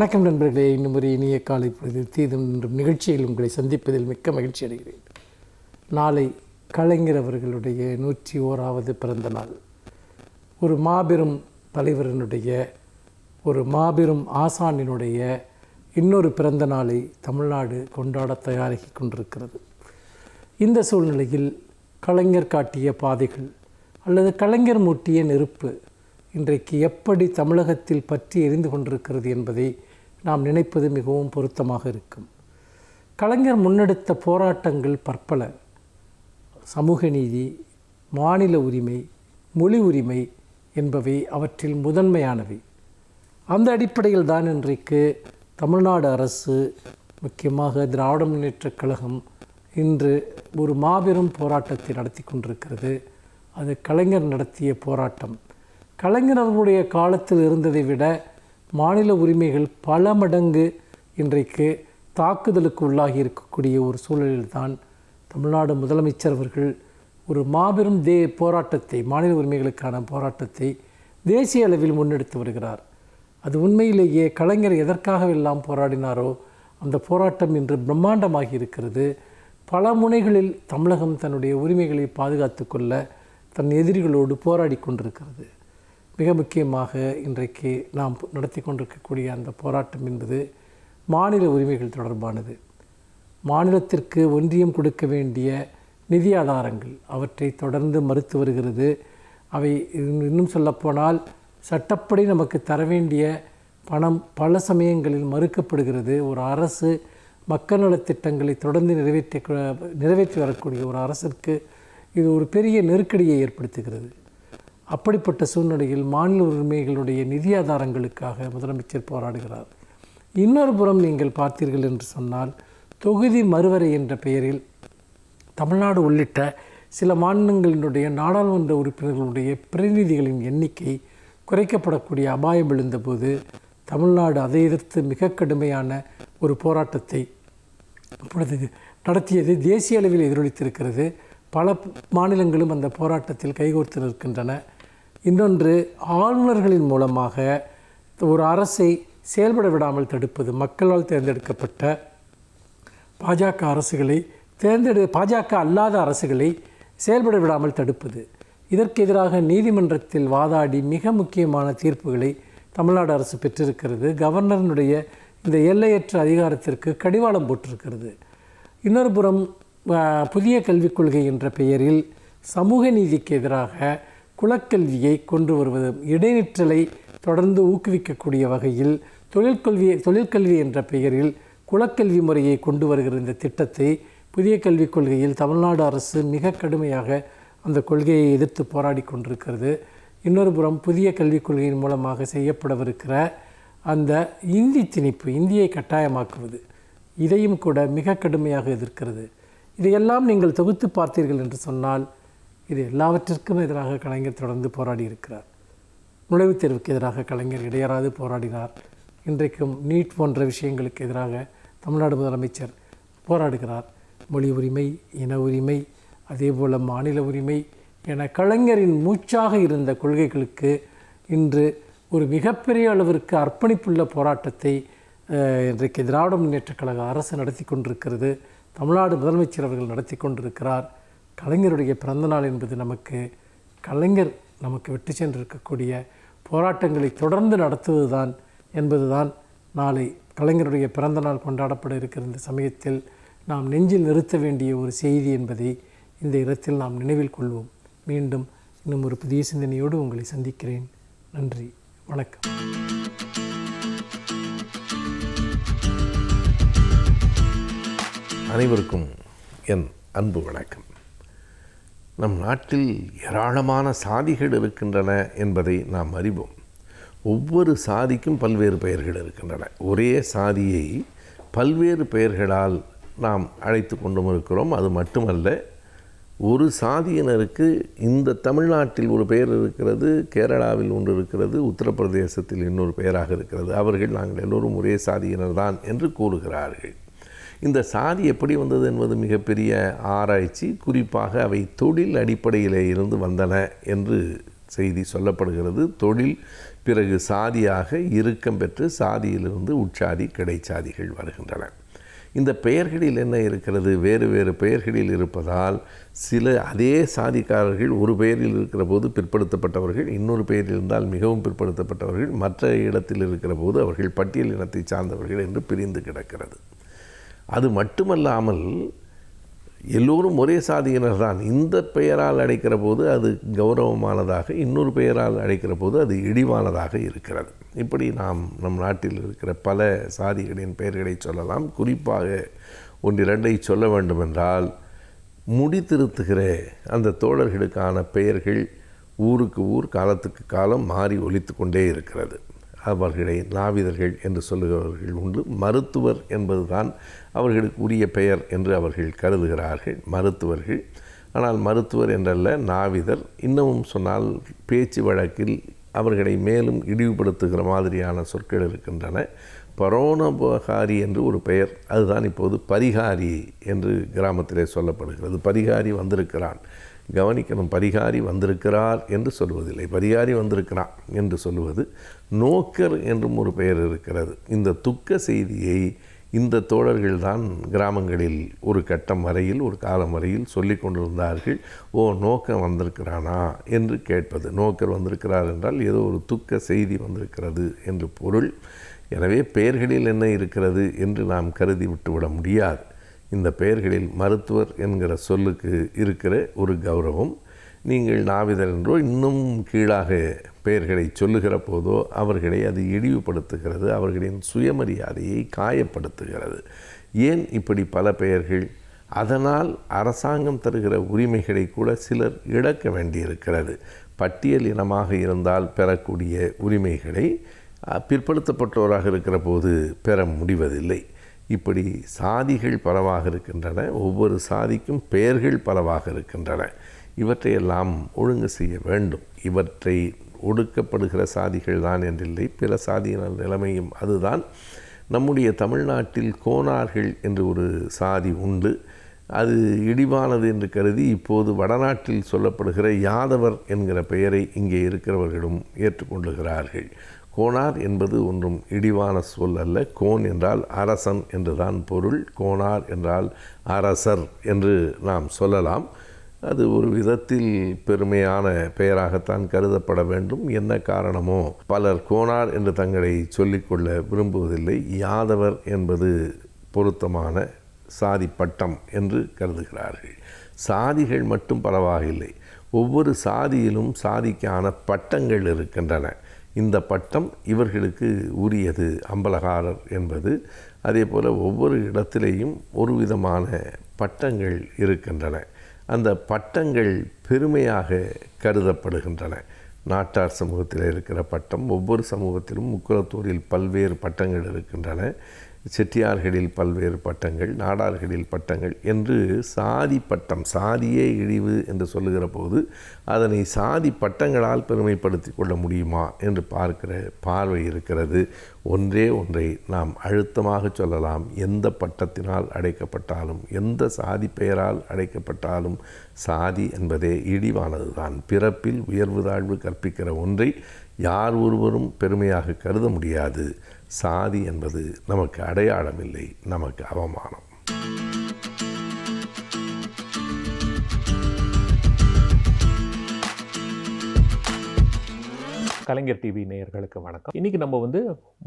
வணக்கம் நண்பர்களே. இன்னும் ஒரு இனிய காலை பொழுது தீதும் என்றும் நிகழ்ச்சியில் உங்களை சந்திப்பதில் மிக்க மகிழ்ச்சி அடைகிறேன். நாளை கலைஞர் அவர்களுடைய 101வது பிறந்த நாள். ஒரு மாபெரும் தலைவரினுடைய, ஒரு மாபெரும் ஆசானினுடைய இன்னொரு பிறந்த நாளை தமிழ்நாடு கொண்டாட தயாராகி கொண்டிருக்கிறது. இந்த சூழ்நிலையில் கலைஞர் காட்டிய பாதைகள் அல்லது கலைஞர் மூட்டிய நெருப்பு இன்றைக்கு எப்படி தமிழகத்தில் பற்றி எரிந்து கொண்டிருக்கிறது என்பதை நாம் நினைப்பது மிகவும் பொருத்தமாக இருக்கும். கலைஞர் முன்னெடுத்த போராட்டங்கள் பற்பல. சமூக நீதி, மாநில உரிமை, மொழி உரிமை என்பவை அவற்றில் முதன்மையானவை. அந்த அடிப்படையில் தான் இன்றைக்கு தமிழ்நாடு அரசு, முக்கியமாக திராவிட முன்னேற்றக் கழகம் இன்று ஒரு மாபெரும் போராட்டத்தை நடத்தி கொண்டிருக்கிறது. அது கலைஞர் நடத்திய போராட்டம். கலைஞர் அவர்களுடைய காலத்தில் இருந்ததை விட மாநில உரிமைகள் பல மடங்கு இன்றைக்கு தாக்குதலுக்கு உள்ளாகி இருக்கக்கூடிய ஒரு சூழலில்தான் தமிழ்நாடு முதலமைச்சர் அவர்கள் ஒரு மாபெரும் போராட்டத்தை, மாநில உரிமைகளுக்கான போராட்டத்தை தேசிய அளவில் முன்னெடுத்து வருகிறார். அது உண்மையிலேயே கலைஞர் எதற்காகவெல்லாம் போராடினாரோ அந்த போராட்டம் இன்று பிரம்மாண்டமாகி இருக்கிறது. பல முனைகளில் தமிழகம் தன்னுடைய உரிமைகளை பாதுகாத்து கொள்ள தன் எதிரிகளோடு போராடி கொண்டிருக்கிறது. மிக முக்கியமாக இன்றைக்கு நாம் நடத்தி கொண்டிருக்கக்கூடிய அந்த போராட்டம் என்பது மாநில உரிமைகள் தொடர்பானது. மாநிலத்திற்கு ஒன்றியம் கொடுக்க வேண்டிய நிதி ஆதாரங்கள் அவற்றை தொடர்ந்து மறுத்து வருகிறது. அவை இன்னும் சொல்லப்போனால் சட்டப்படி நமக்கு தர வேண்டிய பணம் பல சமயங்களில் மறுக்கப்படுகிறது. ஒரு அரசு மக்கள் நலத்திட்டங்களை தொடர்ந்து நிறைவேற்றி வரக்கூடிய ஒரு அரசிற்கு இது ஒரு பெரிய நெருக்கடியை ஏற்படுத்துகிறது. அப்படிப்பட்ட சூழ்நிலையில் மாநில உரிமைகளுடைய நிதி ஆதாரங்களுக்காக முதலமைச்சர் போராடுகிறார். இன்னொரு புறம் நீங்கள் பார்த்தீர்கள் என்று சொன்னால், தொகுதி மறுவரை என்ற பெயரில் தமிழ்நாடு உள்ளிட்ட சில மாநிலங்களினுடைய நாடாளுமன்ற உறுப்பினர்களுடைய பிரதிநிதிகளின் எண்ணிக்கை குறைக்கப்படக்கூடிய அபாயம் எழுந்தபோது தமிழ்நாடு அதை எதிர்த்து மிக கடுமையான ஒரு போராட்டத்தை நடத்தியது தேசிய அளவில் எதிரொலித்திருக்கிறது. பல மாநிலங்களும் அந்த போராட்டத்தில் கைகோர்த்து நிற்கின்றன. இன்னொன்று, ஆளுநர்களின் மூலமாக ஒரு அரசை செயல்பட விடாமல் தடுப்பது. மக்களால் தேர்ந்தெடுக்கப்பட்ட பாஜக அரசுகளை பாஜக அல்லாத அரசுகளை செயல்பட விடாமல் தடுப்பது. இதற்கு எதிராக நீதிமன்றத்தில் வாதாடி மிக முக்கியமான தீர்ப்புகளை தமிழ்நாடு அரசு பெற்றிருக்கிறது. கவர்னருடைய இந்த எல்லையற்ற அதிகாரத்திற்கு கடிவாளம் போட்டிருக்கிறது. இன்னொரு புறம், புதிய கல்விக் கொள்கை என்ற பெயரில் சமூக நீதிக்கு எதிராக குலக்கல்வியை கொண்டு வருவதும், இடைநிற்றலை தொடர்ந்து ஊக்குவிக்கக்கூடிய வகையில் தொழிற்கல்வி என்ற பெயரில் குலக்கல்வி முறையை கொண்டு வருகிற இந்த திட்டத்தை புதிய கல்விக் கொள்கையில் தமிழ்நாடு அரசு மிக கடுமையாக அந்த கொள்கையை எதிர்த்து போராடி கொண்டிருக்கிறது. இன்னொரு புறம், புதிய கல்விக் கொள்கையின் மூலமாக செய்யப்படவிருக்கிற அந்த இந்தி திணிப்பு, இந்தியை கட்டாயமாக்குவது, இதையும் கூட மிக கடுமையாக எதிர்க்கிறது. இதையெல்லாம் நீங்கள் தொகுத்து பார்த்தீர்கள் என்று சொன்னால், இது எல்லாவற்றிற்கும் எதிராக கலைஞர் தொடர்ந்து போராடி இருக்கிறார். நுழைவுத் தேர்வுக்கு எதிராக கலைஞர் இடையறாது போராடினார். இன்றைக்கும் நீட் போன்ற விஷயங்களுக்கு எதிராக தமிழ்நாடு முதலமைச்சர் போராடுகிறார். மொழி உரிமை, இன உரிமை, அதேபோல் மாநில உரிமை என கலைஞரின் மூச்சாக இருந்த கொள்கைகளுக்கு இன்று ஒரு மிகப்பெரிய அளவிற்கு அர்ப்பணிப்புள்ள போராட்டத்தை இன்றைக்கு திராவிட முன்னேற்றக் கழக அரசு நடத்தி கொண்டிருக்கிறது. தமிழ்நாடு முதலமைச்சர் அவர்கள் நடத்தி கொண்டிருக்கிறார். கலைஞருடைய பிறந்தநாள் என்பது கலைஞர் நமக்கு விட்டு சென்றிருக்கக்கூடிய போராட்டங்களை தொடர்ந்து நடத்துவதுதான் என்பதுதான் நாளை கலைஞருடைய பிறந்தநாள் கொண்டாடப்பட இருக்கிற இந்த சமயத்தில் நாம் நெஞ்சில் நிறுத்த வேண்டிய ஒரு செய்தி என்பதை இந்த இடத்தில் நாம் நினைவில் கொள்வோம். மீண்டும் இன்னும் ஒரு புதிய சிந்தனையோடு உங்களை சந்திக்கிறேன். நன்றி, வணக்கம். அனைவருக்கும் என் அன்பு வணக்கம். நம் நாட்டில் ஏராளமான சாதிகள் இருக்கின்றன என்பதை நாம் அறிவோம். ஒவ்வொரு சாதிக்கும் பல்வேறு பெயர்கள் இருக்கின்றன. ஒரே சாதியை பல்வேறு பெயர்களால் நாம் அழைத்து கொண்டும் இருக்கிறோம். அது மட்டுமல்ல, ஒரு சாதியினருக்கு இந்த தமிழ்நாட்டில் ஒரு பெயர் இருக்கிறது, கேரளாவில் ஒன்று இருக்கிறது, உத்தரப்பிரதேசத்தில் இன்னொரு பெயராக இருக்கிறது. அவர்கள் நாங்கள் எல்லோரும் ஒரே சாதியினர் தான் என்று கூறுகிறார்கள். இந்த சாதி எப்படி வந்தது என்பது மிகப்பெரிய ஆராய்ச்சி. குறிப்பாக அவை தொழில் அடிப்படையிலே இருந்து வந்தன என்று செய்தி சொல்லப்படுகிறது. தொழில் பிறகு சாதியாக இறுக்கம் பெற்று சாதியிலிருந்து உட்சாதி கிடைச்சாதிகள் வருகின்றன. இந்த பெயர்களில் என்ன இருக்கிறது? வேறு வேறு பெயர்களில் இருப்பதால் சில அதே சாதிக்காரர்கள் ஒரு பெயரில் இருக்கிற போது பிற்படுத்தப்பட்டவர்கள், இன்னொரு பெயரில் இருந்தால் மிகவும் பிற்படுத்தப்பட்டவர்கள், மற்ற இடத்தில் இருக்கிற போது அவர்கள் பட்டியல் இனத்தை சார்ந்தவர்கள் என்று பிரிந்து கிடக்கிறது. அது மட்டுமல்லாமல் எல்லோரும் ஒரே சாதியினர் தான். இந்த பெயரால் அழைக்கிற போது அது கௌரவமானதாக, இன்னொரு பெயரால் அழைக்கிற போது அது இழிவானதாக இருக்கிறது. இப்படி நம் நாட்டில் இருக்கிற பல சாதிகளின் பெயர்களை சொல்லலாம். குறிப்பாக ஒன்றிரண்டை சொல்ல வேண்டுமென்றால், முடித்திருத்துகிற அந்த தோழர்களுக்கான பெயர்கள் ஊருக்கு ஊர் காலத்துக்கு காலம் மாறி ஒலித்து கொண்டே இருக்கிறது. அவர்களை நாவிதர்கள் என்று சொல்லுகிறவர்கள் உண்டு. மருத்துவர் என்பதுதான் அவர்களுக்கு உரிய பெயர் என்று அவர்கள் கருதுகிறார்கள், மருத்துவர்கள். ஆனால் மருத்துவர் என்றல்ல, நாவிதர். இன்னமும் சொன்னால் பேச்சு வழக்கில் அவர்களை மேலும் இழிவுபடுத்துகிற மாதிரியான சொற்கள் இருக்கின்றன. பரோனோபகாரி என்று ஒரு பெயர், அதுதான் இப்போது பரிகாரி என்று கிராமத்திலே சொல்லப்படுகிறது. பரிகாரி வந்திருக்கிறான், கவனிக்கணும், பரிகாரி வந்திருக்கிறார் என்று சொல்வதில்லை, பரிகாரி வந்திருக்கிறான் என்று சொல்லுவது. நோக்கர் என்றும் ஒரு பெயர் இருக்கிறது. இந்த துக்க செய்தியை இந்த தோழர்கள்தான் கிராமங்களில் ஒரு கட்டம் வரையில், ஒரு காலம் வரையில் சொல்லி கொண்டிருந்தார்கள். ஓ, நோக்கர் வந்திருக்கிறானா என்று கேட்பது. நோக்கர் வந்திருக்கிறார் என்றால் ஏதோ ஒரு துக்க செய்தி வந்திருக்கிறது என்று பொருள். எனவே பெயர்களில் என்ன இருக்கிறது என்று நாம் கருதி விட்டுவிட முடியாது. இந்த பெயர்களில் மருத்துவர் என்கிற சொல்லுக்கு இருக்கிற ஒரு கௌரவம், நீங்கள் நாவிதர் என்றோ இன்னும் கீழாக பெயர்களை சொல்லுகிற போதோ அவர்களை அது இழிவுபடுத்துகிறது, அவர்களின் சுயமரியாதையை காயப்படுத்துகிறது. ஏன் இப்படி பல பெயர்கள்? அதனால் அரசாங்கம் தருகிற உரிமைகளை கூட சிலர் இழக்க வேண்டியிருக்கிறது. பட்டியல் இனமாக இருந்தால் பெறக்கூடிய உரிமைகளை பிற்படுத்தப்பட்டோராக இருக்கிற போது பெற முடிவதில்லை. இப்படி சாதிகள் பலவாக இருக்கின்றன. ஒவ்வொரு சாதிக்கும் பெயர்கள் பலவாக இருக்கின்றன. இவற்றையெல்லாம் ஒழுங்கு செய்ய வேண்டும். இவற்றை ஒடுக்கப்படுகிற சாதிகள் தான் என்றில்லை, பிற சாதியினர் நிலைமையும் அதுதான். நம்முடைய தமிழ்நாட்டில் கோனார்கள் என்று ஒரு சாதி உண்டு. அது இழிவானது என்று கருதி இப்போது வடநாட்டில் சொல்லப்படுகிற யாதவர் என்கிற பெயரை இங்கே இருக்கிறவர்களும் ஏற்றுக்கொள்ளுகிறார்கள். கோனார் என்பது ஒன்றும் இழிவான சொல் அல்ல. கோன் என்றால் அரசன் என்றுதான் பொருள். கோனார் என்றால் அரசர் என்று நாம் சொல்லலாம். அது ஒரு விதத்தில் பெருமையான பெயராகத்தான் கருதப்பட வேண்டும். என்ன காரணமோ பலர் கோனார் என்று தங்களை சொல்லிக்கொள்ள விரும்புவதில்லை. யாதவர் என்பது பொருத்தமான சாதி பட்டம் என்று கருதுகிறார்கள். சாதிகள் மட்டும் பலவாக இல்லை, ஒவ்வொரு சாதியிலும் சாதிக்கான பட்டங்கள் இருக்கின்றன. இந்த பட்டம் இவர்களுக்கு உரியது, அம்பலகாரர் என்பது. அதே போல் ஒவ்வொரு இடத்திலேயும் ஒரு விதமான பட்டங்கள் இருக்கின்றன. அந்த பட்டங்கள் பெருமையாக கருதப்படுகின்றன. நாட்டார் சமூகத்தில் இருக்கிற பட்டம், ஒவ்வொரு சமூகத்திலும் முக்குலத்தூரில் பல்வேறு பட்டங்கள் இருக்கின்றன. செட்டியார்களில் பல்வேறு பட்டங்கள், நாடார்களில் பட்டங்கள் என்று சாதி பட்டம், சாதியே இழிவு என்று சொல்லுகிற போது அதனை சாதி பட்டங்களால் பெருமைப்படுத்தி கொள்ள முடியுமா என்று பார்க்கிற பார்வை இருக்கிறது. ஒன்றே ஒன்றை நாம் அழுத்தமாக சொல்லலாம்: எந்த பட்டத்தினால் அடைக்கப்பட்டாலும், எந்த சாதி பெயரால் அடைக்கப்பட்டாலும் சாதி என்பதே இழிவானது தான். பிறப்பில் உயர்வு தாழ்வு கற்பிக்கிற ஒன்றை யார் ஒருவரும் பெருமையாக கருத முடியாது. சாதி என்பது நமக்கு அடையாளம் இல்லை, நமக்கு அவமானம். கலைஞர் டிவி நேயர்களுக்கு வணக்கம். இன்றைக்கி நம்ம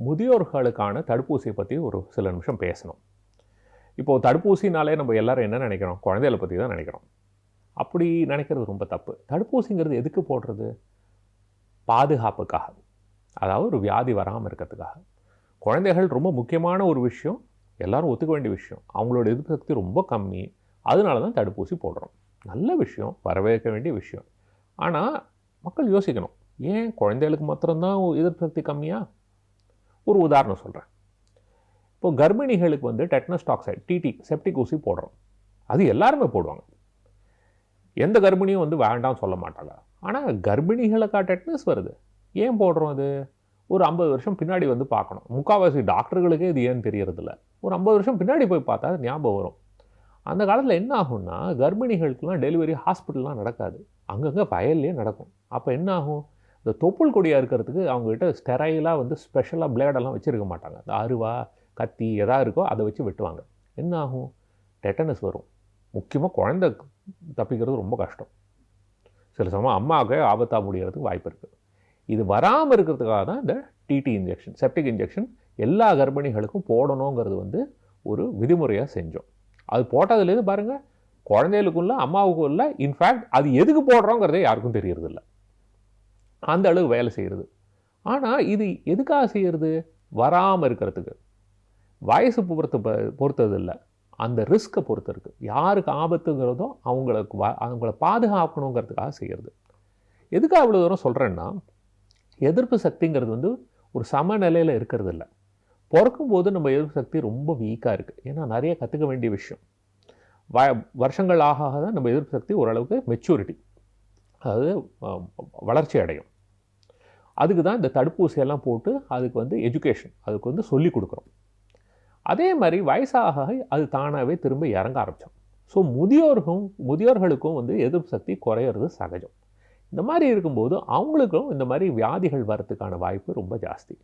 முதியோர்களுக்கான தடுப்பூசியை பற்றி ஒரு சில நிமிஷம் பேசணும். இப்போது தடுப்பூசினாலே நம்ம எல்லாரும் என்ன நினைக்கிறோம்? குழந்தைகளை பற்றி தான் நினைக்கிறோம். அப்படி நினைக்கிறது ரொம்ப தப்பு. தடுப்பூசிங்கிறது எதுக்கு போடுறது? பாதுகாப்புக்காக, அதாவது ஒரு வியாதி வராமல் இருக்கிறதுக்காக. குழந்தைகள் ரொம்ப முக்கியமான ஒரு விஷயம், எல்லோரும் ஒத்துக்க வேண்டிய விஷயம். அவங்களோட எதிர்ப்பு சக்தி ரொம்ப கம்மி, அதனால தான் தடுப்பூசி போடுறோம். நல்ல விஷயம், வரவேற்க வேண்டிய விஷயம். ஆனால் மக்கள் யோசிக்கணும், ஏன் குழந்தைகளுக்கு மாத்திரம்தான் எதிர்ப்பு சக்தி கம்மியா? ஒரு உதாரணம் சொல்கிறேன். இப்போது கர்ப்பிணிகளுக்கு டெட்னஸ் டாக்சைடு, டிடி, செப்டிக் ஊசி போடுறோம். அது எல்லாருமே போடுவாங்க. எந்த கர்ப்பிணியும் வேண்டாம் சொல்ல மாட்டாங்க. ஆனால் கர்ப்பிணிகளுக்கா டெட்னஸ் வருது? ஏன் போடுறோம்? அது ஒரு 50 வருஷம் பின்னாடி பார்க்கணும். முக்கால்வாசி டாக்டர்களுக்கே இது ஏன்னு தெரியறதில்ல. ஒரு 50 வருஷம் பின்னாடி போய் பார்த்தா அது ஞாபகம் வரும். அந்த காலத்தில் என்ன ஆகும்னா கர்ப்பிணிகளுக்கெல்லாம் டெலிவரி ஹாஸ்பிட்டல்லாம் நடக்காது, அங்கங்கே வயல்லே நடக்கும். அப்போ என்ன ஆகும், இந்த தொப்புள் கொடியாக இருக்கிறதுக்கு அவங்ககிட்ட ஸ்டெரைலாக வந்து ஸ்பெஷலாக பிளேடெல்லாம் வச்சுருக்க மாட்டாங்க. அந்த அருவா கத்தி எதா இருக்கோ அதை வச்சு வெட்டுவாங்க. என்ன ஆகும், டெட்டனஸ் வரும். முக்கியமாக குழந்தை தப்பிக்கிறது ரொம்ப கஷ்டம். சில சமயம் அம்மாவுக்கு ஆபத்தாக முடிகிறதுக்கு வாய்ப்பு இருக்குது. இது வராமல் இருக்கிறதுக்காக தான் இந்த டிடி இன்ஜெக்ஷன், செப்டிக் இன்ஜெக்ஷன் எல்லா கர்ப்பிணிகளுக்கும் போடணுங்கிறது வந்து ஒரு விதிமுறையாக செஞ்சோம். அது போட்டதுலேருந்து பாருங்கள், குழந்தைகளுக்கும் இல்லை அம்மாவுக்கும் இல்லை, இன்ஃபேக்ட் அது எதுக்கு போடுறோங்கிறதே யாருக்கும் தெரியறதில்ல. அந்த அளவு வேலை செய்கிறது. ஆனால் இது எதுக்காக செய்கிறது, வராமல் இருக்கிறதுக்கு. வயசு பொறுத்தது இல்லை, அந்த ரிஸ்க்கை பொறுத்து இருக்குது. யாருக்கு ஆபத்துங்கிறதோ அவங்கள பாதுகாக்கணுங்கிறதுக்காக செய்கிறது. எதுக்காக அவ்வளோ தூரம் சொல்கிறேன்னா, எதிர்ப்பு சக்திங்கிறது வந்து ஒரு சமநிலையில் இருக்கிறது இல்லை. பிறக்கும்போது நம்ம எதிர்ப்பு சக்தி ரொம்ப வீக்காக இருக்குது. ஏன்னா நிறைய கற்றுக்க வேண்டிய விஷயம். வருஷங்கள் ஆக தான் நம்ம எதிர்ப்பு சக்தி ஓரளவுக்கு மெச்சூரிட்டி, அதாவது வளர்ச்சி அடையும். அதுக்கு தான் இந்த தடுப்பூசியெல்லாம் போட்டு அதுக்கு வந்து எஜுகேஷன், அதுக்கு வந்து சொல்லிக் கொடுக்குறோம். அதே மாதிரி வயசாக அது தானாகவே திரும்ப இறங்க ஆரம்பித்தோம். ஸோ முதியோர்களுக்கும் வந்து எதிர்ப்பு சக்தி குறையிறது சகஜம். இந்த மாதிரி இருக்கும்போது அவங்களுக்கும் இந்த மாதிரி வியாதிகள் வரத்துக்கான வாய்ப்பு ரொம்ப ஜாஸ்தி.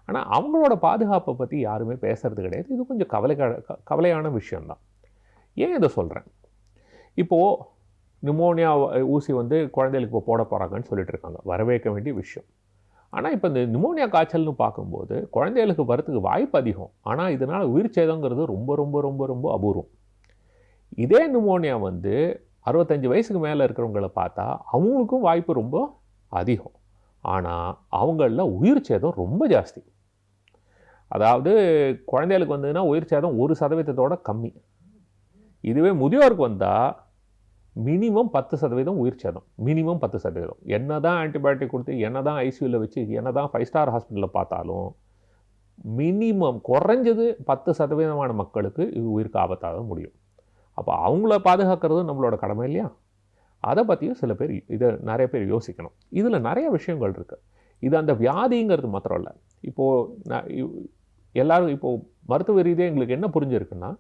ஆனால் அவங்களோட பாதுகாப்பை பற்றி யாருமே பேசுறது கிடையாது. இது கொஞ்சம் கவலையான விஷயந்தான். ஏன் இதை சொல்கிறேன், இப்போது நிமோனியா ஊசி வந்து குழந்தைகளுக்கு இப்போ போட போகிறாங்கன்னு சொல்லிட்டு இருக்காங்க, வரவேற்க வேண்டிய விஷயம். ஆனால் இப்போ இந்த நிமோனியா காய்ச்சல்னு பார்க்கும்போது குழந்தைகளுக்கு வரத்துக்கு வாய்ப்பு அதிகம். ஆனால் இதனால் உயிர் சேதங்கிறது ரொம்ப ரொம்ப ரொம்ப ரொம்ப அபூர்வம். இதே நிமோனியா வந்து 65 வயசுக்கு மேலே இருக்கிறவங்கள பார்த்தா அவங்களுக்கும் வாய்ப்பு ரொம்ப அதிகம். ஆனால் அவங்களில் உயிர் சேதம் ரொம்ப ஜாஸ்தி. அதாவது குழந்தைகளுக்கு வந்ததுன்னா உயிர் சேதம் 1% கம்மி. இதுவே முதியோருக்கு வந்தால் மினிமம் 10% உயிர் சேதம், மினிமம் 10%. என்ன தான் ஆன்டிபயோட்டிக் கொடுத்து, என்ன தான் ஐசியூவில் வச்சு, என்ன தான் 5 ஸ்டார் ஹாஸ்பிட்டலில் பார்த்தாலும் மினிமம் குறைஞ்சது 10% மக்களுக்கு இது உயிருக்கு ஆபத்தாக முடியும். அப்போ அவங்கள பாதுகாக்கிறது நம்மளோட கடமை இல்லையா? அதை பற்றியும் சில பேர் நிறைய பேர் யோசிக்கணும். இதில் நிறைய விஷயங்கள் இருக்குது. இது அந்த வியாதிங்கிறது மாத்திரம் இல்லை. இப்போது எல்லோரும் இப்போது மருத்துவ ரீதியாக எங்களுக்கு என்ன புரிஞ்சிருக்குன்னா,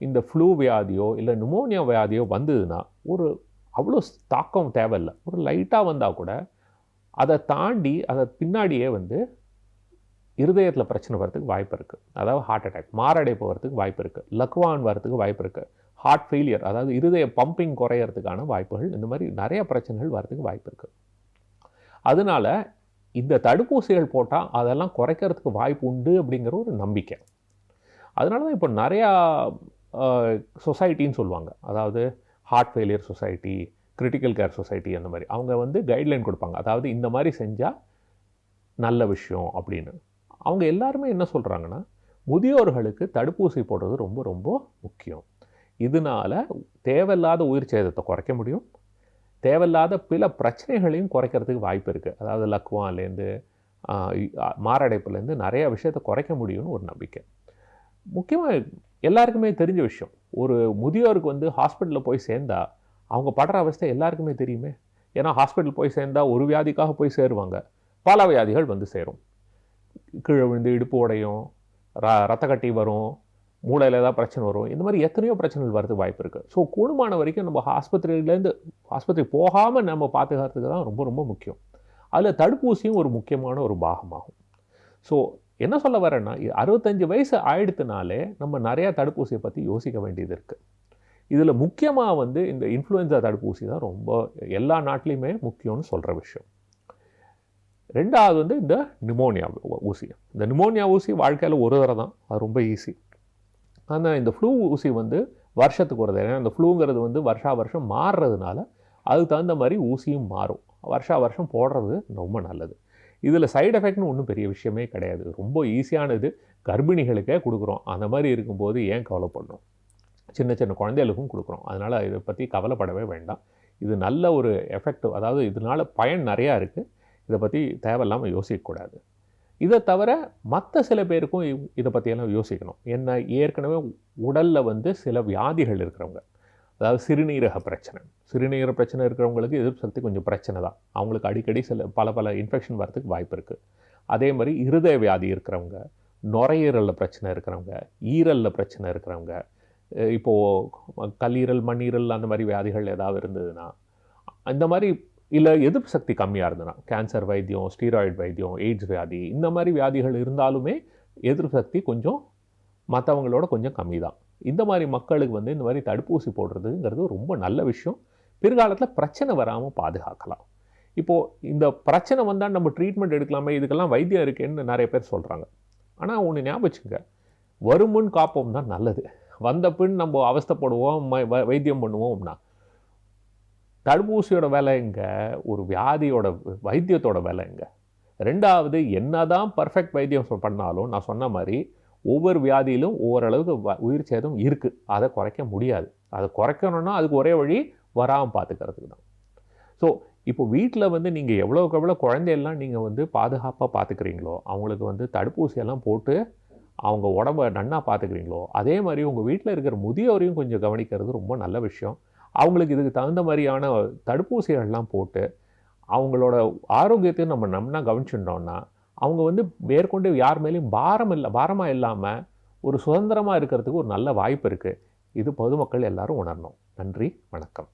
இந்த ஃப்ளூ வியாதியோ இல்லை நிமோனியா வியாதியோ வந்ததுன்னா ஒரு அவ்வளோ தாக்கம் தேவையில்லை. ஒரு லைட்டாக வந்தால் கூட அதை தாண்டி அதை பின்னாடியே வந்து இருதயத்தில் பிரச்சனை வரதுக்கு வாய்ப்பு இருக்குது. அதாவது ஹார்ட் அட்டாக், மாரடைப்பு வரதுக்கு வாய்ப்பு இருக்குது, லக்வான் வரதுக்கு வாய்ப்பு இருக்குது, ஹார்ட் ஃபெயிலியர், அதாவது இருதய பம்பிங் குறையிறதுக்கான வாய்ப்புகள், இந்த மாதிரி நிறைய பிரச்சனைகள் வரதுக்கு வாய்ப்பு இருக்குது. அதனால இந்த தடுப்பூசிகள் போட்டால் அதெல்லாம் குறைக்கிறதுக்கு வாய்ப்பு உண்டு அப்படிங்கிற ஒரு நம்பிக்கை. அதனால தான் இப்போ நிறையா சொசைட்டின்னு சொல்லுவாங்க, அதாவது heart failure society, critical care society, அந்த மாதிரி அவங்க வந்து கைட்லைன் கொடுப்பாங்க. அதாவது இந்த மாதிரி செஞ்சால் நல்ல விஷயம் அப்படின்னு. அவங்க எல்லாருமே என்ன சொல்கிறாங்கன்னா, முதியோர்களுக்கு தடுப்பூசி போடுறது ரொம்ப ரொம்ப முக்கியம். இதனால் தேவையில்லாத உயிர் சேதத்தை குறைக்க முடியும், தேவையில்லாத பல பிரச்சனைகளையும் குறைக்கிறதுக்கு வாய்ப்பு இருக்குது. அதாவது லக்வான்லேருந்து மாரடைப்புலேருந்து நிறைய விஷயத்தை குறைக்க முடியும்னு ஒரு நம்பிக்கை. முக்கியமாக எல்லாருக்குமே தெரிஞ்ச விஷயம், ஒரு முதியோருக்கு வந்து ஹாஸ்பிட்டலில் போய் சேர்ந்தா அவங்க படுற அவஸ்தை எல்லாருக்குமே தெரியுமே. ஏன்னா ஹாஸ்பிட்டல் போய் சேர்ந்தா ஒரு வியாதிக்காக போய் சேருவாங்க, பல வியாதிகள் வந்து சேரும். கீழே விழுந்து இடுப்பு உடையும், ரத்த கட்டி வரும், மூளையில் ஏதாவது பிரச்சனை வரும், இந்த மாதிரி எத்தனையோ பிரச்சனைகள் வரதுக்கு வாய்ப்பு இருக்குது. ஸோ கூடுமான வரைக்கும் நம்ம ஆஸ்பத்திரி போகாமல் நம்ம பாதுகாக்கிறதுக்கு தான் ரொம்ப ரொம்ப முக்கியம். அதில் தடுப்பூசியும் ஒரு முக்கியமான ஒரு பாகமாகும். ஸோ என்ன சொல்ல வரேன்னா, 65 வயசு ஆயிடுத்துனாலே நம்ம நிறையா தடுப்பூசியை பற்றி யோசிக்க வேண்டியது இருக்குது. இதில் முக்கியமாக வந்து இந்த இன்ஃப்ளூயன்ஸா தடுப்பூசி தான் ரொம்ப எல்லா நாட்டிலையுமே முக்கியம்னு சொல்கிற விஷயம். ரெண்டாவது வந்து இந்த நிமோனியா ஊசி. இந்த நிமோனியா ஊசி வாழ்க்கையில் ஒரு தடவை தான், அது ரொம்ப ஈஸி. ஆனால் இந்த ஃப்ளூ ஊசி வந்து வருஷத்துக்கு ஒரு தடவை. ஏன்னா இந்த ஃப்ளூங்கிறது வந்து வருஷம் மாறுறதுனால அதுக்கு தகுந்த மாதிரி ஊசியும் மாறும். வருஷம் போடுறது ரொம்ப நல்லது. இதில் சைடு எஃபெக்ட்னு ஒன்றும் பெரிய விஷயமே கிடையாது, ரொம்ப ஈஸியானது. கர்ப்பிணிகளுக்கே கொடுக்குறோம், அந்த மாதிரி இருக்கும்போது ஏன் கவலைப்படணும்? சின்ன சின்ன குழந்தைகளுக்கும் கொடுக்குறோம். அதனால் இதை பற்றி கவலைப்படவே வேண்டாம். இது நல்ல ஒரு எஃபெக்டிவ், அதாவது இதனால் பயன் நிறையா இருக்குது. இதை பற்றி தேவையில்லாமல் யோசிக்கக்கூடாது. இதை தவிர மற்ற சில பேருக்கும் இதை பற்றியெல்லாம் யோசிக்கணும். என்ன, ஏற்கனவே உடலில் வந்து சில வியாதிகள் இருக்கிறவங்க, அதாவது சிறுநீரக பிரச்சனை இருக்கிறவங்களுக்கு எதிர்ப்பு சக்தி கொஞ்சம் பிரச்சனை தான். அவங்களுக்கு அடிக்கடி பல இன்ஃபெக்ஷன் வரதுக்கு வாய்ப்பு இருக்குது. அதே மாதிரி இருதய வியாதி இருக்கிறவங்க, நுரையீரலில் பிரச்சனை இருக்கிறவங்க, ஈரலில் பிரச்சனை இருக்கிறவங்க, இப்போது கல்லீரல் மண்ணீரல் அந்த மாதிரி வியாதிகள் ஏதாவது இருந்ததுன்னா, இந்த மாதிரி இல்லை எதிர்ப்பு சக்தி கம்மியாக இருந்ததுன்னா, கேன்சர் வைத்தியம், ஸ்டீராய்டு வைத்தியம், எய்ட்ஸ் வியாதி, இந்த மாதிரி வியாதிகள் இருந்தாலுமே எதிர்ப்பு சக்தி கொஞ்சம் மற்றவங்களோட கொஞ்சம் கம்மி தான். இந்த மாதிரி மக்களுக்கு வந்து இந்த மாதிரி தடுப்பூசி போடுறதுங்கிறது ரொம்ப நல்ல விஷயம். பிற்காலத்தில் பிரச்சனை வராமல் பாதுகாக்கலாம். இப்போது இந்த பிரச்சனை வந்தால் நம்ம ட்ரீட்மெண்ட் எடுக்கலாமே, இதுக்கெல்லாம் வைத்தியம் இருக்கேன்னு நிறைய பேர் சொல்கிறாங்க. ஆனால் ஒன்று ஞாபகம் வச்சுங்க, வருமுன் காப்போம் தான் நல்லது. வந்த பின் நம்ம அவஸ்தைப்படுவோம், வைத்தியம் பண்ணுவோம்னா தடுப்பூசியோட வேலை எங்க, ஒரு வியாதியோட வைத்தியத்தோட வேலை எங்க. ரெண்டாவது, என்னதான் பர்ஃபெக்ட் வைத்தியம் பண்ணாலும் நான் சொன்ன மாதிரி ஒவ்வொரு வியாதியிலும் ஓரளவுக்கு உயிர் சேதம் இருக்குது. அதை குறைக்க முடியாது. அதை குறைக்கணும்னா அதுக்கு ஒரே வழி வராமல் பார்த்துக்கிறதுக்கு தான். ஸோ இப்போ வீட்டில் வந்து நீங்கள் எவ்வளோக்கு எவ்வளோ குழந்தையெல்லாம் நீங்கள் வந்து பாதுகாப்பாக பார்த்துக்கிறீங்களோ, அவங்களுக்கு வந்து தடுப்பூசியெல்லாம் போட்டு அவங்க உடம்பை நன்னா பார்த்துக்கிறீங்களோ, அதே மாதிரி உங்கள் வீட்டில் இருக்கிற முதியோரையும் கொஞ்சம் கவனிக்கிறது ரொம்ப நல்ல விஷயம். அவங்களுக்கு இதுக்கு தகுந்த மாதிரியான தடுப்பூசிகள்லாம் போட்டு அவங்களோட ஆரோக்கியத்தையும் நம்ம நன்னா கவனிச்சுட்டோம்னா, அவங்க வந்து மேற்கொண்டு யார் மேலேயும் பாரமாக இல்லாமல் ஒரு சுதந்திரமாக இருக்கிறதுக்கு ஒரு நல்ல வாய்ப்பு இருக்குது. இது பொதுமக்கள் எல்லாரும் உணரணும். நன்றி, வணக்கம்.